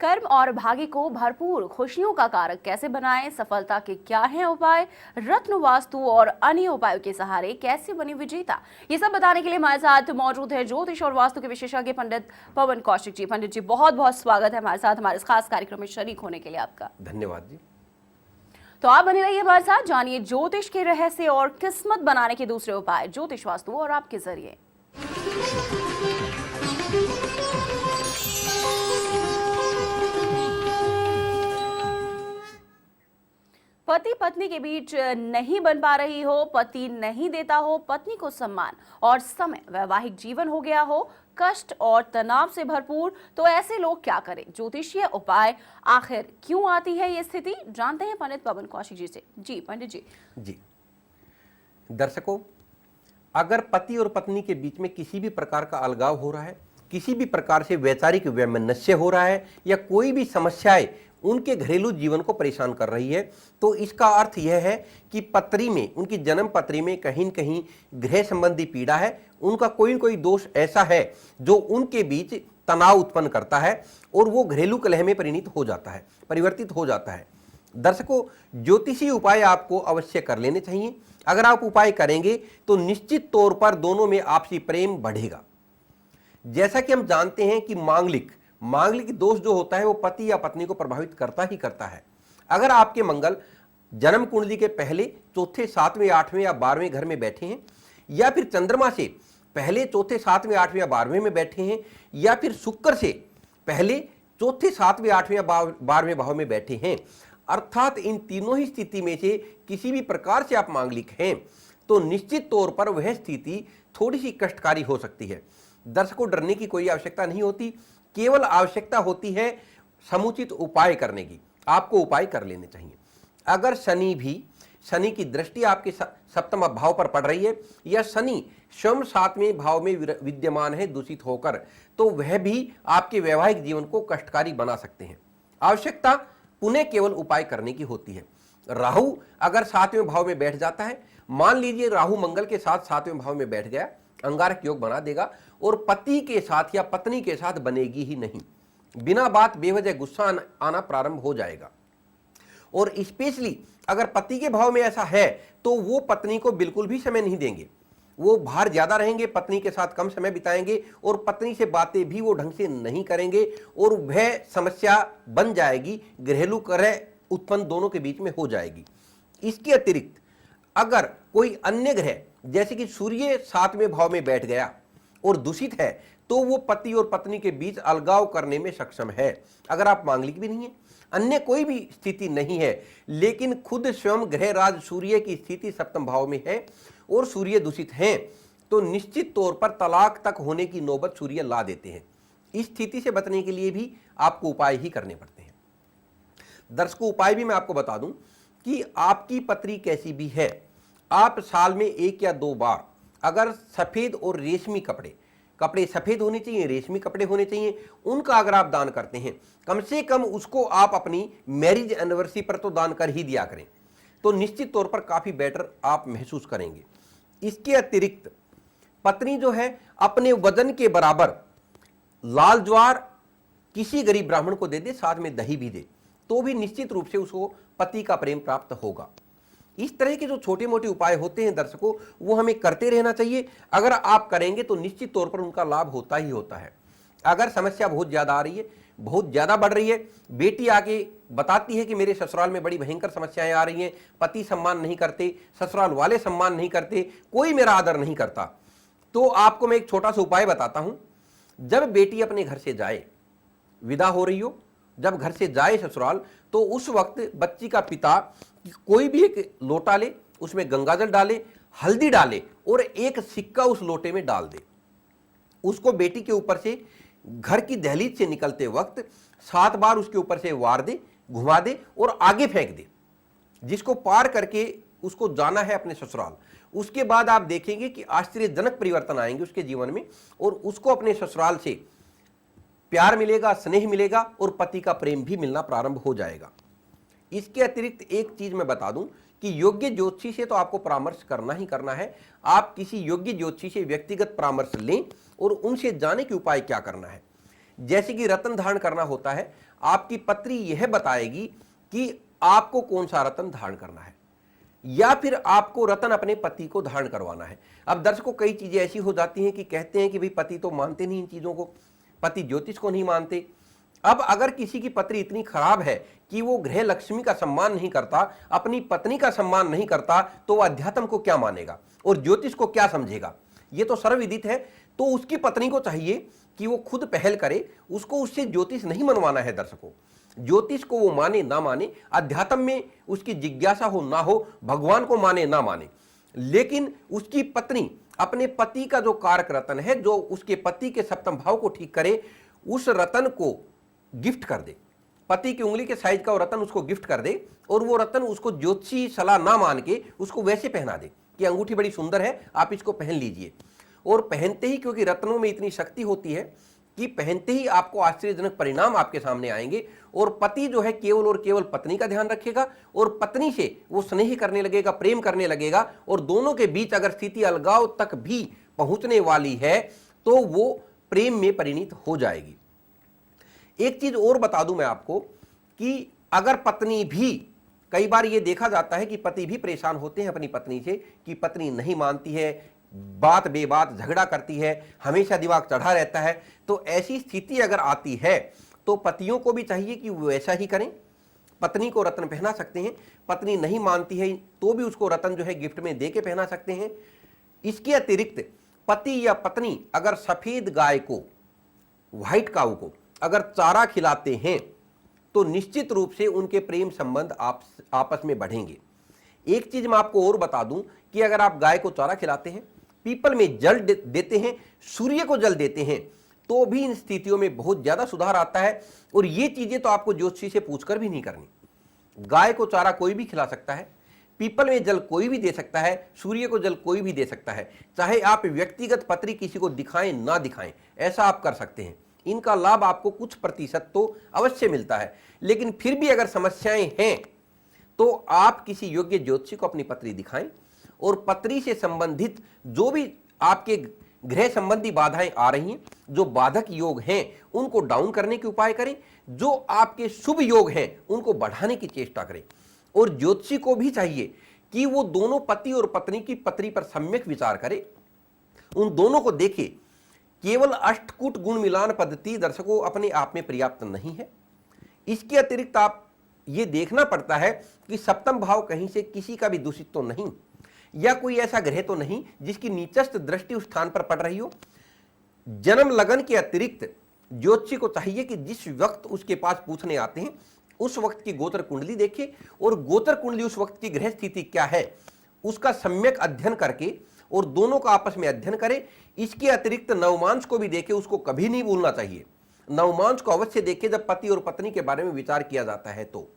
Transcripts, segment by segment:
कर्म और भाग्य को भरपूर खुशियों का कारक कैसे बनाएं, सफलता के क्या हैं उपाय, रत्न वास्तु और अन्य उपायों के सहारे कैसे बने विजेता, ये सब बताने के लिए हमारे साथ मौजूद है ज्योतिष और वास्तु के विशेषज्ञ पंडित पवन कौशिक जी। पंडित जी, बहुत बहुत स्वागत है हमारे साथ, हमारे इस खास कार्यक्रम में शरीक होने के लिए आपका। धन्यवाद जी। तो आप बने रहिए हमारे साथ, जानिए ज्योतिष के रहस्य और किस्मत बनाने के दूसरे उपाय ज्योतिष वास्तु और आपके जरिए। पति पत्नी के बीच नहीं बन पा रही हो, पति नहीं देता हो पत्नी को सम्मान और समय, वैवाहिक जीवन हो गया हो कष्ट और तनाव से भरपूर, तो ऐसे लोग क्या करें? ज्योतिषीय उपाय आखिर क्यों आती है ये स्थिति, जानते हैं पंडित पवन कौशिक जी से। जी पंडित जी। जी दर्शकों, अगर पति और पत्नी के बीच में किसी भी प्रकार का अलगाव हो रहा है, किसी भी प्रकार से वैचारिक वैमनस्य हो रहा है या कोई भी समस्याएं उनके घरेलू जीवन को परेशान कर रही है, तो इसका अर्थ यह है कि पत्री में, उनकी जन्म पत्री में कहीं न कहीं गृह संबंधी पीड़ा है, उनका कोई न कोई दोष ऐसा है जो उनके बीच तनाव उत्पन्न करता है और वो घरेलू कलह में परिवर्तित हो जाता है। दर्शकों, ज्योतिषी उपाय आपको अवश्य कर लेने चाहिए। अगर आप उपाय करेंगे तो निश्चित तौर पर दोनों में आपसी प्रेम बढ़ेगा। जैसा कि हम जानते हैं कि मांगलिक दोष जो होता है वो पति या पत्नी को प्रभावित करता ही करता है। अगर आपके मंगल जन्म कुंडली के पहले चौथे सातवें आठवें या 12वें घर में बैठे हैं, या फिर चंद्रमा से पहले चौथे सातवें आठवें या 12वें में बैठे हैं, या फिर शुक्र से पहले चौथे सातवें आठवें या 12वें भाव में बैठे हैं, अर्थात इन तीनों ही स्थिति में से किसी भी प्रकार से आप मांगलिक हैं, तो निश्चित तौर पर वह स्थिति थोड़ी सी कष्टकारी हो सकती है। दर्शकों, डरने की कोई आवश्यकता नहीं होती, केवल आवश्यकता होती है समुचित उपाय करने की। आपको उपाय कर लेने चाहिए। अगर शनि की दृष्टि आपके सप्तम भाव पर पड़ रही है या शनि स्वयं 7वें भाव में विद्यमान है दूषित होकर, तो वह भी आपके वैवाहिक जीवन को कष्टकारी बना सकते हैं। आवश्यकता पुनः केवल उपाय करने की होती है। राहु अगर 7वें भाव में बैठ जाता है, मान लीजिए राहु मंगल के साथ 7वें भाव में बैठ गया, अंगारक योग बना देगा और पति के साथ या पत्नी के साथ बनेगी ही नहीं। बिना बात बेवजह गुस्सा आना प्रारंभ हो जाएगा। और स्पेशली अगर पति के भाव में ऐसा है तो वो पत्नी को बिल्कुल भी समय नहीं देंगे, वो बाहर ज्यादा रहेंगे, पत्नी के साथ कम समय बिताएंगे और पत्नी से बातें भी वो ढंग से नहीं करेंगे और वह समस्या बन जाएगी, घरेलू कलह उत्पन्न दोनों के बीच में हो जाएगी। इसके अतिरिक्त अगर कोई अन्य ग्रह जैसे कि सूर्य 7वें भाव में बैठ गया और दूषित है, तो वो पति और पत्नी के बीच अलगाव करने में सक्षम है। अगर आप मांगलिक भी नहीं है, अन्य कोई भी स्थिति नहीं है, लेकिन खुद स्वयं ग्रह राज सूर्य की स्थिति सप्तम भाव में है और सूर्य दूषित हैं, तो निश्चित तौर पर तलाक तक होने की नौबत सूर्य ला देते हैं। इस स्थिति से बचने के लिए भी आपको उपाय ही करने पड़ते हैं। दर्शकों, उपाय भी मैं आपको बता दूं कि आपकी पत्री कैसी भी है, आप साल में 1 या 2 बार अगर सफेद और रेशमी कपड़े सफेद होने चाहिए, रेशमी कपड़े होने चाहिए, उनका अगर आप दान करते हैं, कम से कम उसको आप अपनी मैरिज एनिवर्सरी पर तो दान कर ही दिया करें, तो निश्चित तौर पर काफी बेटर आप महसूस करेंगे। इसके अतिरिक्त पत्नी जो है अपने वजन के बराबर लाल ज्वार किसी गरीब ब्राह्मण को दे दे, साथ में दही भी दे, तो भी निश्चित रूप से उसको पति का प्रेम प्राप्त होगा। इस तरह के जो छोटे मोटे उपाय होते हैं दर्शकों, वो हमें करते रहना चाहिए। अगर आप करेंगे तो निश्चित तौर पर उनका लाभ होता ही होता है। अगर समस्या बहुत ज्यादा आ रही है, बहुत ज्यादा बढ़ रही है, बेटी आके बताती है कि मेरे ससुराल में बड़ी भयंकर समस्याएं आ रही हैं, पति सम्मान नहीं करते, ससुराल वाले सम्मान नहीं करते, कोई मेरा आदर नहीं करता, तो आपको मैं एक छोटा सा उपाय बताता हूं। जब बेटी अपने घर से जाए, विदा हो रही हो, जब घर से जाए ससुराल, तो उस वक्त बच्ची का पिता कोई भी एक लोटा ले, उसमें गंगाजल डाले, हल्दी डाले और एक सिक्का उस लोटे में डाल दे। उसको बेटी के ऊपर से घर की दहलीज से निकलते वक्त 7 बार उसके ऊपर से वार दे, घुमा दे और आगे फेंक दे, जिसको पार करके उसको जाना है अपने ससुराल। उसके बाद आप देखेंगे कि आश्चर्यजनक परिवर्तन आएंगे उसके जीवन में और उसको अपने ससुराल से प्यार मिलेगा, स्नेह मिलेगा और पति का प्रेम भी मिलना प्रारंभ हो जाएगा। इसके अतिरिक्त एक चीज मैं बता दूं कि योग्य ज्योतिषी से तो आपको परामर्श करना ही करना है। आप किसी योग्य ज्योतिषी से व्यक्तिगत परामर्श लें और उनसे जाने के उपाय क्या करना है। जैसे कि रत्न धारण करना होता है, आपकी पत्री यह बताएगी कि आपको कौन सा रत्न धारण करना है या फिर आपको रत्न अपने पति को धारण करवाना है। अब दर्शकों, कई चीजें ऐसी हो जाती हैं कि कहते हैं कि भाई पति तो मानते नहीं इन चीजों को, पति ज्योतिष को नहीं मानते। अब अगर किसी की पत्री इतनी खराब है कि वो गृह लक्ष्मी का सम्मान नहीं करता, अपनी पत्नी का सम्मान नहीं करता, तो वह अध्यात्म को क्या मानेगा और ज्योतिष को क्या समझेगा? ये तो सर्वविदित है। तो उसकी पत्नी को चाहिए कि वो खुद पहल करे, उसको उससे ज्योतिष नहीं मनवाना है। दर्शकों, ज्योतिष को वो माने ना माने, अध्यात्म में उसकी जिज्ञासा हो ना हो, भगवान को माने ना माने, लेकिन उसकी पत्नी अपने पति का जो कारक रत्न है, जो उसके पति के सप्तम भाव को ठीक करे, उस रत्न को गिफ्ट कर दे। पति की उंगली के साइज का वो रत्न उसको गिफ्ट कर दे और वो रत्न उसको ज्योतिषी सलाह ना मान के उसको वैसे पहना दे कि अंगूठी बड़ी सुंदर है, आप इसको पहन लीजिए। और पहनते ही, क्योंकि रत्नों में इतनी शक्ति होती है कि पहनते ही आपको आश्चर्यजनक परिणाम आपके सामने आएंगे और पति जो है केवल और केवल पत्नी का ध्यान रखेगा और पत्नी से वो स्नेह करने लगेगा, प्रेम करने लगेगा, और दोनों के बीच अगर स्थिति अलगाव तक भी पहुंचने वाली है तो वो प्रेम में परिणित हो जाएगी। एक चीज और बता दूं मैं आपको कि अगर पत्नी भी, कई बार ये देखा जाता है कि पति भी परेशान होते हैं अपनी पत्नी से कि पत्नी नहीं मानती है, बात बेबात झगड़ा करती है, हमेशा दिमाग चढ़ा रहता है। तो ऐसी स्थिति अगर आती है तो पतियों को भी चाहिए कि वो ऐसा ही करें। पत्नी को रत्न पहना सकते हैं, पत्नी नहीं मानती है तो भी उसको रत्न जो है गिफ्ट में दे के पहना सकते हैं। इसके अतिरिक्त पति या पत्नी अगर सफेद गाय को, व्हाइट काऊ को अगर चारा खिलाते हैं तो निश्चित रूप से उनके प्रेम संबंध आपस में बढ़ेंगे। एक चीज मैं आपको और बता दूं कि अगर आप गाय को चारा खिलाते हैं, पीपल में जल देते हैं, सूर्य को जल देते हैं, तो भी इन स्थितियों में बहुत ज्यादा सुधार आता है। और ये चीजें तो आपको ज्योतिषी से पूछकर भी नहीं करनी। गाय को चारा कोई भी खिला सकता है, पीपल में जल कोई भी दे सकता है, सूर्य को जल कोई भी दे सकता है। चाहे आप व्यक्तिगत पत्री किसी को दिखाएं ना दिखाएं, ऐसा आप कर सकते हैं। इनका लाभ आपको कुछ प्रतिशत तो अवश्य मिलता है, लेकिन फिर भी अगर समस्याएं हैं तो आप किसी योग्य ज्योतिषी को अपनी पत्री दिखाएं और पत्री से संबंधित जो भी आपके गृह संबंधी बाधाएं आ रही हैं, जो बाधक योग हैं, उनको डाउन करने के उपाय करें, जो आपके शुभ योग हैं उनको बढ़ाने की चेष्टा करें। और ज्योतिषी को भी चाहिए कि वो दोनों पति और पत्नी की पत्री पर सम्यक विचार करे, उन दोनों को देखे। केवल अष्टकूट गुण मिलान पद्धति दर्शकों अपने आप में पर्याप्त नहीं है। इसके अतिरिक्त आप ये देखना पड़ता है कि सप्तम भाव कहीं से किसी का भी दूषित तो नहीं, या कोई ऐसा ग्रह तो नहीं जिसकी नीचस्थ दृष्टि उस स्थान पर पड़ रही हो। जन्म लगन के अतिरिक्त ज्योतिषी को चाहिए कि जिस वक्त उसके पास पूछने आते हैं उस वक्त की गोत्र कुंडली देखे और गोत्र कुंडली उस वक्त की ग्रह स्थिति क्या है उसका सम्यक अध्ययन करके और दोनों का आपस में अध्ययन करे। इसके अतिरिक्त नवमांश को भी देखे, उसको कभी नहीं भूलना चाहिए। नवमांश को अवश्य देखे जब पति और पत्नी के बारे में विचार किया जाता है। तो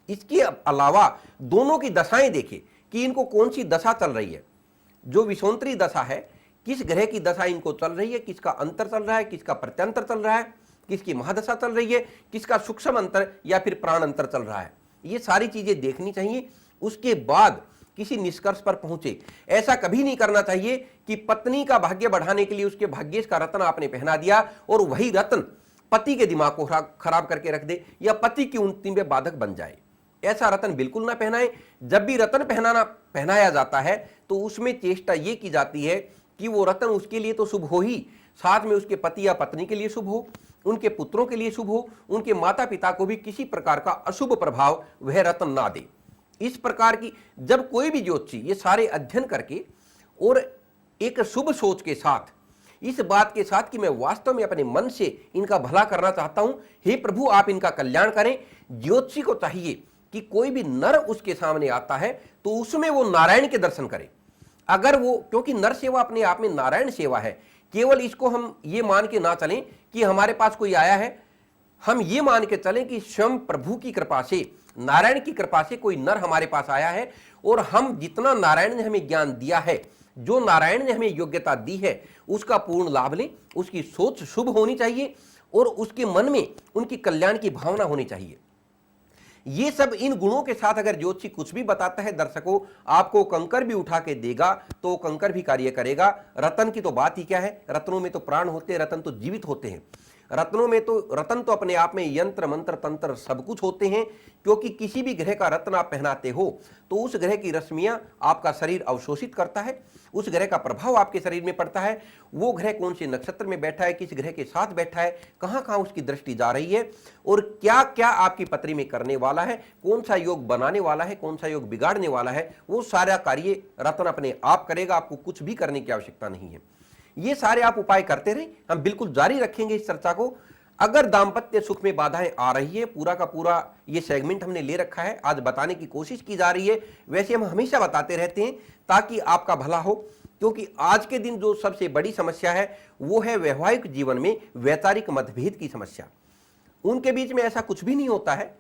इसके अलावा दोनों की दशाएं देखे कि इनको कौन सी दशा चल रही है। जो विषोंतरी दशा है, किस ग्रह की दशा इनको चल रही है, किसका अंतर चल रहा है, किसका प्रत्यंतर चल रहा है, किसकी महादशा चल रही है, किसका सूक्ष्म अंतर या फिर प्राण अंतर चल रहा है, ये सारी चीजें देखनी चाहिए। उसके बाद किसी निष्कर्ष पर पहुंचे। ऐसा कभी नहीं करना चाहिए कि पत्नी का भाग्य बढ़ाने के लिए उसके भाग्येश का रत्न आपने पहना दिया और वही रत्न पति के दिमाग को खराब करके रख दे या पति की उन्नति में बाधक बन जाए। ऐसा रत्न बिल्कुल ना पहनाएं। जब भी रत्न पहनाया जाता है तो उसमें चेष्टा ये की जाती है कि वो रत्न उसके लिए तो शुभ हो ही, साथ में उसके पति या पत्नी के लिए शुभ हो, उनके पुत्रों के लिए शुभ हो, उनके माता पिता को भी किसी प्रकार का अशुभ प्रभाव वह रत्न ना दे। इस प्रकार की जब कोई भी ज्योतिषी ये सारे अध्ययन करके और एक शुभ सोच के साथ, इस बात के साथ कि मैं वास्तव में अपने मन से इनका भला करना चाहता हूं, हे प्रभु आप इनका कल्याण करें। ज्योतिषी को चाहिए कि कोई भी नर उसके सामने आता है तो उसमें वो नारायण के दर्शन करे। अगर वो, क्योंकि नर सेवा अपने आप में नारायण सेवा है, केवल इसको हम ये मान के ना चलें कि हमारे पास कोई आया है, हम ये मान के चलें कि स्वयं प्रभु की कृपा से, नारायण की कृपा से कोई नर हमारे पास आया है और हम जितना नारायण ने हमें ज्ञान दिया है, जो नारायण ने हमें योग्यता दी है, उसका पूर्ण लाभ लें। उसकी सोच शुभ होनी चाहिए और उसके मन में उनकी कल्याण की भावना होनी चाहिए। ये सब इन गुणों के साथ अगर ज्योतिषी कुछ भी बताता है दर्शकों, आपको कंकर भी उठा के देगा तो कंकर भी कार्य करेगा। रतन की तो बात ही क्या है, रत्नों में तो प्राण होते हैं, रतन तो जीवित होते हैं। रत्नों में तो रत्न तो अपने आप में यंत्र मंत्र तंत्र सब कुछ होते हैं, क्योंकि किसी भी ग्रह का रत्न आप पहनाते हो तो उस ग्रह की रश्मियां आपका शरीर अवशोषित करता है, उस ग्रह का प्रभाव आपके शरीर में पड़ता है। वो ग्रह कौन से नक्षत्र में बैठा है, किस ग्रह के साथ बैठा है, कहां कहां उसकी दृष्टि जा रही है और क्या क्या आपकी पत्री में करने वाला है, कौन सा योग बनाने वाला है, कौन सा योग बिगाड़ने वाला है, वो सारा कार्य रत्न अपने आप करेगा। आपको कुछ भी करने की आवश्यकता नहीं है। ये सारे आप उपाय करते रहें, हम बिल्कुल जारी रखेंगे इस चर्चा को। अगर दाम्पत्य सुख में बाधाएं आ रही है, पूरा का पूरा ये सेगमेंट हमने ले रखा है, आज बताने की कोशिश की जा रही है। वैसे हम हमेशा बताते रहते हैं ताकि आपका भला हो, क्योंकि आज के दिन जो सबसे बड़ी समस्या है वो है वैवाहिक जीवन में वैचारिक मतभेद की समस्या। उनके बीच में ऐसा कुछ भी नहीं होता है,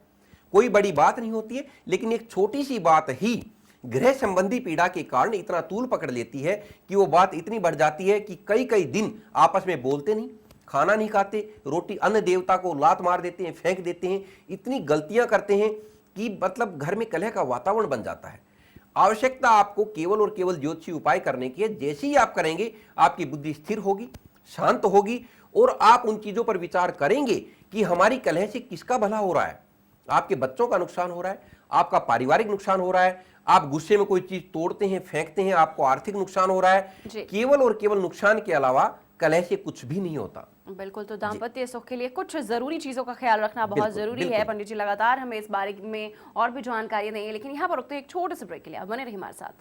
कोई बड़ी बात नहीं होती है, लेकिन एक छोटी सी बात ही गृह संबंधी पीड़ा के कारण इतना तूल पकड़ लेती है कि वो बात इतनी बढ़ जाती है कि कई कई दिन आपस में बोलते नहीं, खाना नहीं खाते, रोटी अन्न देवता को लात मार देते हैं, फेंक देते हैं, इतनी गलतियां करते हैं कि मतलब घर में कलह का वातावरण बन जाता है। आवश्यकता आपको केवल और केवल ज्योतिषी उपाय करने की है। जैसे ही आप करेंगे आपकी बुद्धि स्थिर होगी, शांत होगी और आप उन चीजों पर विचार करेंगे कि हमारी कलह से किसका भला हो रहा है। आपके बच्चों का नुकसान हो रहा है, आपका पारिवारिक नुकसान हो रहा है, आप गुस्से में कोई चीज तोड़ते हैं, फेंकते हैं, आपको आर्थिक नुकसान हो रहा है। केवल और केवल नुकसान के अलावा कलह से कुछ भी नहीं होता। बिल्कुल, तो दाम्पत्य सुख के लिए कुछ जरूरी चीजों का ख्याल रखना बहुत जरूरी है। पंडित जी लगातार हमें इस बारे में और भी जानकारी देंगे, लेकिन यहाँ पर रुकते हैं एक छोटे से ब्रेक के लिए। आप बने रहिए हमारे साथ।